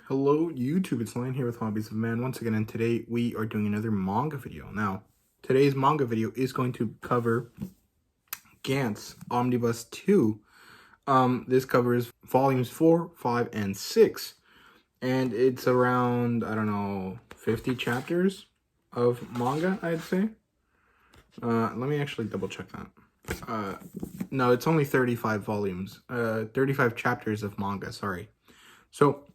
Hello YouTube, it's Lane here with Hobbies of Man once again, and today we are doing another manga video. Now, today's manga video is going to cover Gantz Omnibus 2. This covers volumes 4, 5, and 6. And it's around, I don't know, 50 chapters of manga, I'd say. Let me actually double check that. No, it's only 35 volumes. 35 chapters of manga, sorry. So,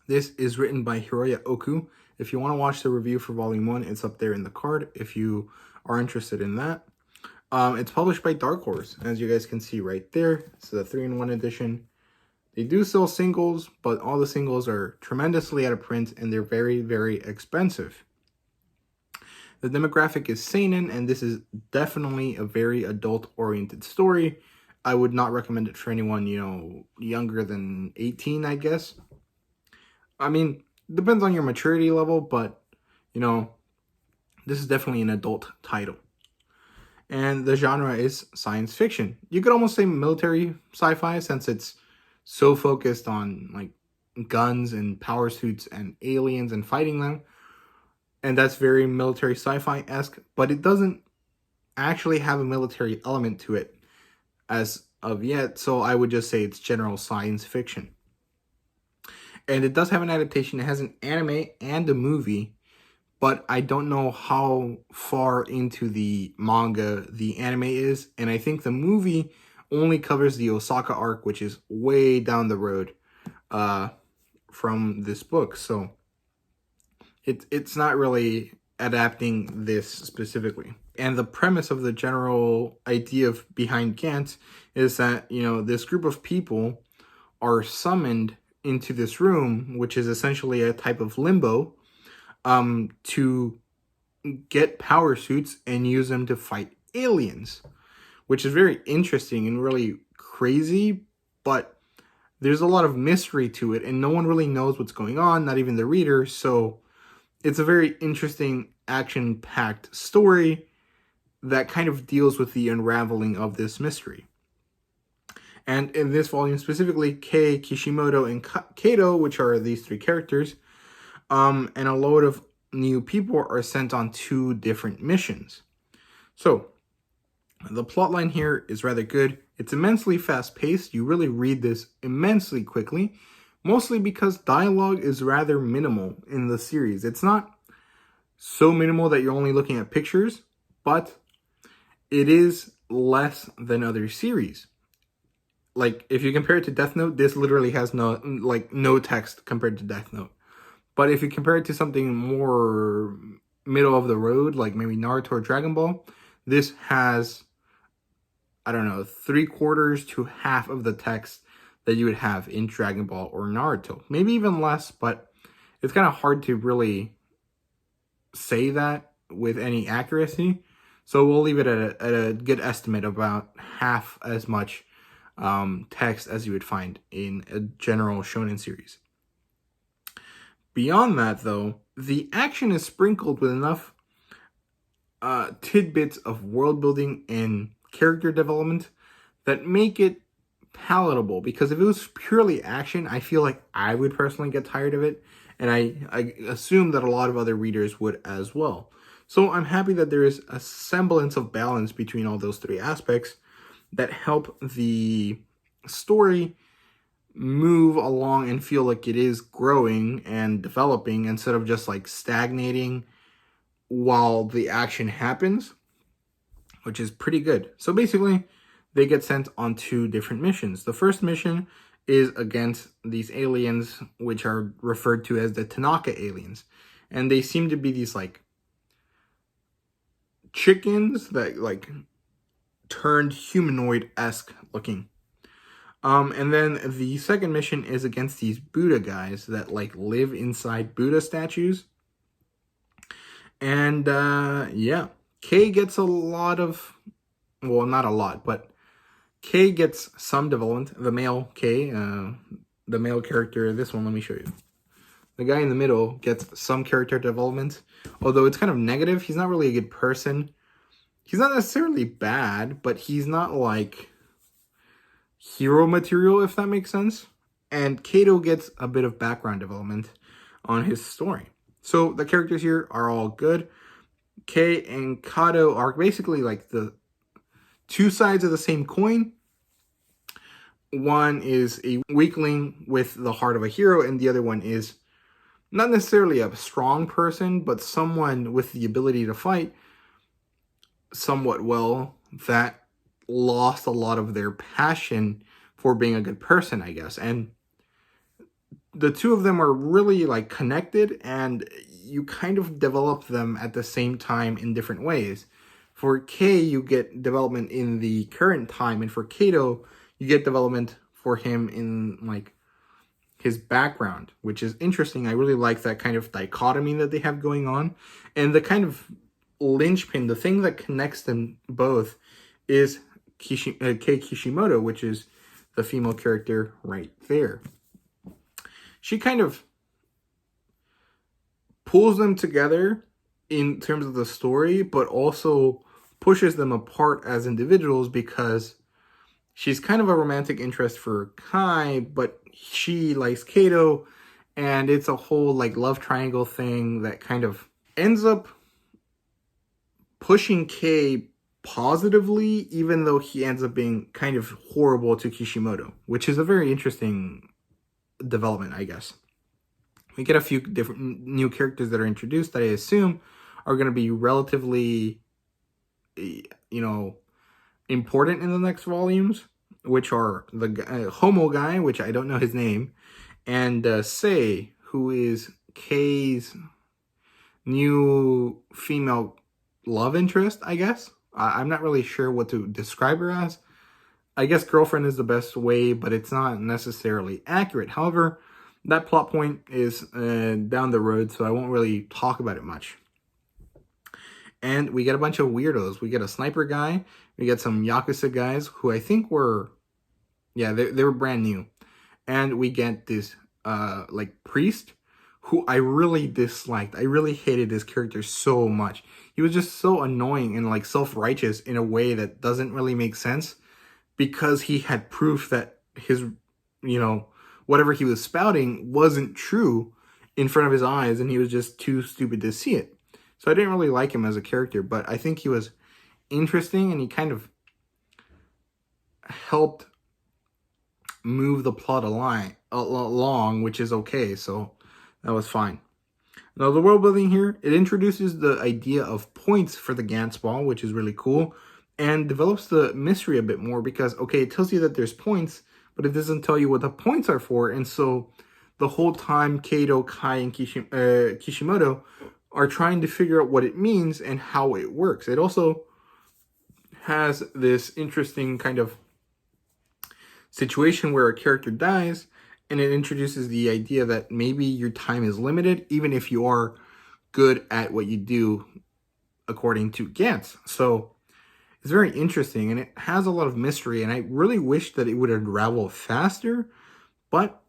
this is written by Hiroya Oku. If you want to watch the review for Volume 1, it's up there in the card if you are interested in that. It's published by Dark Horse, as you guys can see right there. It's a 3-in-1 edition. They do sell singles, but all the singles are tremendously out of print, and they're very, very expensive. The demographic is seinen, and this is definitely a very adult-oriented story. I would not recommend it for anyone, younger than 18, I guess. I mean, depends on your maturity level, but, this is definitely an adult title. And the genre is science fiction. You could almost say military sci-fi, since it's so focused on, guns and power suits and aliens and fighting them. And that's very military sci-fi-esque, but it doesn't actually have a military element to it as of yet, so I would just say it's general science fiction. And it does have an adaptation. It has an anime and a movie, but I don't know how far into the manga the anime is. And I think the movie only covers the Osaka arc, which is way down the road from this book. So it's not really adapting this specifically. And the premise of the general idea behind Gantz is that, this group of people are summoned into this room, which is essentially a type of limbo, to get power suits and use them to fight aliens, which is very interesting and really crazy, but there's a lot of mystery to it, and no one really knows what's going on, not even the reader, so it's a very interesting, action-packed story that kind of deals with the unraveling of this mystery. And in this volume specifically, Kei, Kishimoto, and Kato, which are these 3 characters, and a load of new people are sent on 2 different missions. So, the plotline here is rather good. It's immensely fast-paced. You really read this immensely quickly, mostly because dialogue is rather minimal in the series. It's not so minimal that you're only looking at pictures, but it is less than other series. If you compare it to Death Note, this literally has no text compared to Death Note. But if you compare it to something more middle of the road, like maybe Naruto or Dragon Ball, this has, 3/4 to half of the text that you would have in Dragon Ball or Naruto. Maybe even less, but it's kind of hard to really say that with any accuracy. So we'll leave it at a good estimate, about half as much text as you would find in a general shonen series. Beyond that, though, the action is sprinkled with enough tidbits of world building and character development that make it palatable. Because if it was purely action, I feel like I would personally get tired of it, and I assume that a lot of other readers would as well. So I'm happy that there is a semblance of balance between all those 3 aspects that help the story move along and feel like it is growing and developing, instead of just stagnating while the action happens, which is pretty good. So basically, they get sent on 2 different missions. The first mission is against these aliens, which are referred to as the Tanaka aliens. And they seem to be these chickens that turned humanoid-esque looking. And then the second mission is against these Buddha guys that live inside Buddha statues. And yeah, Kei gets a lot of, well, not a lot, but Kei gets some development. The male Kei, the male character, this one, let me show you. The guy in the middle gets some character development, although it's kind of negative. He's not really a good person. He's not necessarily bad, but he's not hero material, if that makes sense. and Kato gets a bit of background development on his story. So the characters here are all good. Kei and Kato are basically like the two sides of the same coin. One is a weakling with the heart of a hero, and the other one is not necessarily a strong person, but someone with the ability to fight somewhat well that lost a lot of their passion for being a good person, I guess. And the two of them are really like connected, and you kind of develop them at the same time in different ways. For Kei, you get development in the current time, and for Kato, you get development for him in like his background, which is interesting. I really like that kind of dichotomy that they have going on. And the kind of linchpin, the thing that connects them both is Kei Kishimoto, which is the female character right there. She kind of pulls them together in terms of the story, but also pushes them apart as individuals because she's kind of a romantic interest for Kai, but she likes Kato, and it's a whole like love triangle thing that kind of ends up pushing Kei positively, even though he ends up being kind of horrible to Kishimoto, which is a very interesting development, I guess. We get a few different new characters that are introduced that I assume are going to be relatively, important in the next volumes, which are the Homo guy, which I don't know his name, and Sei, who is Kei's new female love interest, I guess. I'm not really sure what to describe her as. I guess girlfriend is the best way, but it's not necessarily accurate. However, that plot point is down the road, so I won't really talk about it much. And we get a bunch of weirdos. We get a sniper guy. We get some Yakuza guys who I think were, they were brand new. And we get this priest who I really disliked. I really hated this character so much. He was just so annoying and like self-righteous in a way that doesn't really make sense, because he had proof that his, whatever he was spouting wasn't true in front of his eyes, and he was just too stupid to see it. So I didn't really like him as a character, but I think he was interesting, and he kind of helped move the plot along, which is okay, so that was fine. Now, the world building here, it introduces the idea of points for the Gantz ball, which is really cool, and develops the mystery a bit more because, it tells you that there's points, but it doesn't tell you what the points are for, and so the whole time Kato, Kai, and Kishimoto are trying to figure out what it means and how it works. It also has this interesting kind of situation where a character dies, and it introduces the idea that maybe your time is limited, even if you are good at what you do according to Gantz. So it's very interesting, and it has a lot of mystery, and I really wish that it would unravel faster, but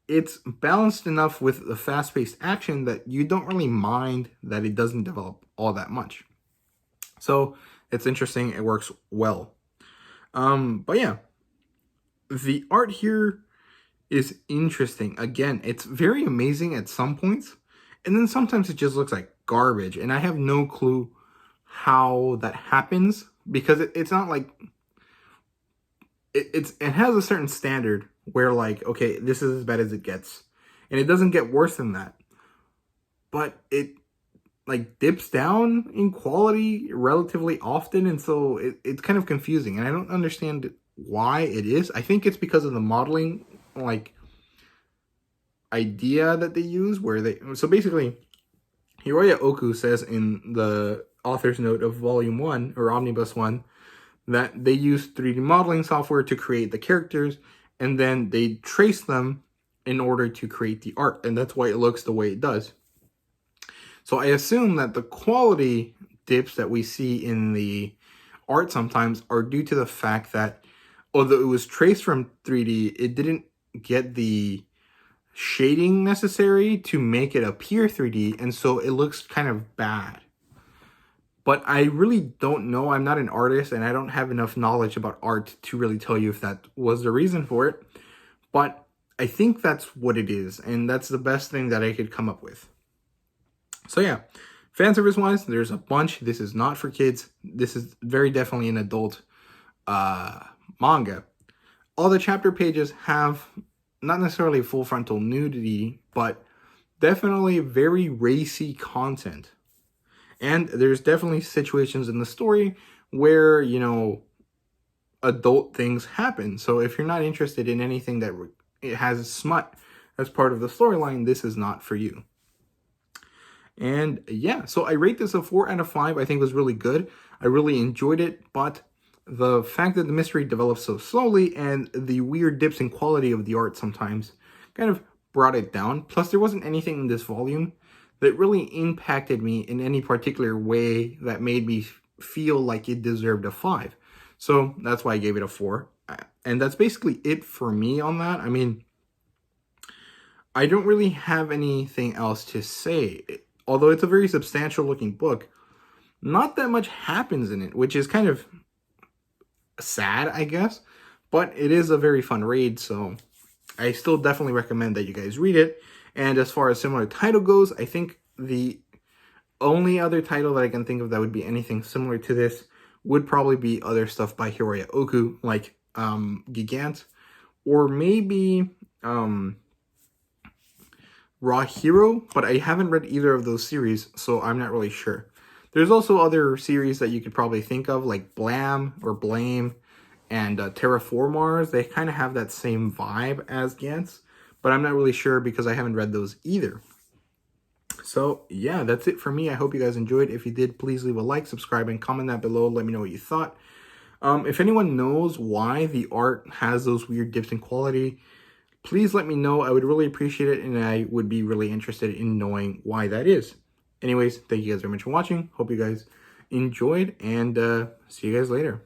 it's balanced enough with the fast-paced action that you don't really mind that it doesn't develop all that much. So it's interesting. It works well. But yeah, the art here is interesting. Again, it's very amazing at some points, and then sometimes it just looks like garbage, and I have no clue how that happens, because it's not like it has a certain standard where like, okay, this is as bad as it gets, and it doesn't get worse than that, but it like dips down in quality relatively often, and so it's kind of confusing, and I don't understand why it is. I think it's because of the modeling like idea that they use, where so basically Hiroya Oku says in the author's note of volume 1 or Omnibus 1 that they use 3D modeling software to create the characters, and then they trace them in order to create the art, and that's why it looks the way it does. So I assume that the quality dips that we see in the art sometimes are due to the fact that although it was traced from 3D, it didn't get the shading necessary to make it appear 3D, and so it looks kind of bad. But I really don't know. I'm not an artist, and I don't have enough knowledge about art to really tell you if that was the reason for it. But I think that's what it is, and that's the best thing that I could come up with. So yeah, fan service wise, there's a bunch. This is not for kids. This is very definitely an adult manga. All the chapter pages have not necessarily full frontal nudity, but definitely very racy content. And there's definitely situations in the story where, you know, adult things happen. So if you're not interested in anything that it has smut as part of the storyline, this is not for you. And yeah, so I rate this a 4 out of 5. I think it was really good. I really enjoyed it, but the fact that the mystery develops so slowly and the weird dips in quality of the art sometimes kind of brought it down. Plus, there wasn't anything in this volume that really impacted me in any particular way that made me feel like it deserved a 5. So that's why I gave it a 4. And that's basically it for me on that. I mean, I don't really have anything else to say. Although it's a very substantial looking book, not that much happens in it, which is kind of sad, I guess. But it is a very fun read, so I still definitely recommend that you guys read it. And as far as similar title goes, I think the only other title that I can think of that would be anything similar to this would probably be other stuff by Hiroya Oku, like Gantz, or maybe Raw Hero, but I haven't read either of those series, so I'm not really sure. There's also other series that you could probably think of, like Blam or Blame and Terraformars. They kind of have that same vibe as Gantz, but I'm not really sure because I haven't read those either. So yeah, that's it for me. I hope you guys enjoyed. If you did, please leave a like, subscribe, and comment that below. Let me know what you thought. If anyone knows why the art has those weird dips in quality, please let me know. I would really appreciate it, and I would be really interested in knowing why that is. Anyways, thank you guys very much for watching. Hope you guys enjoyed, and see you guys later.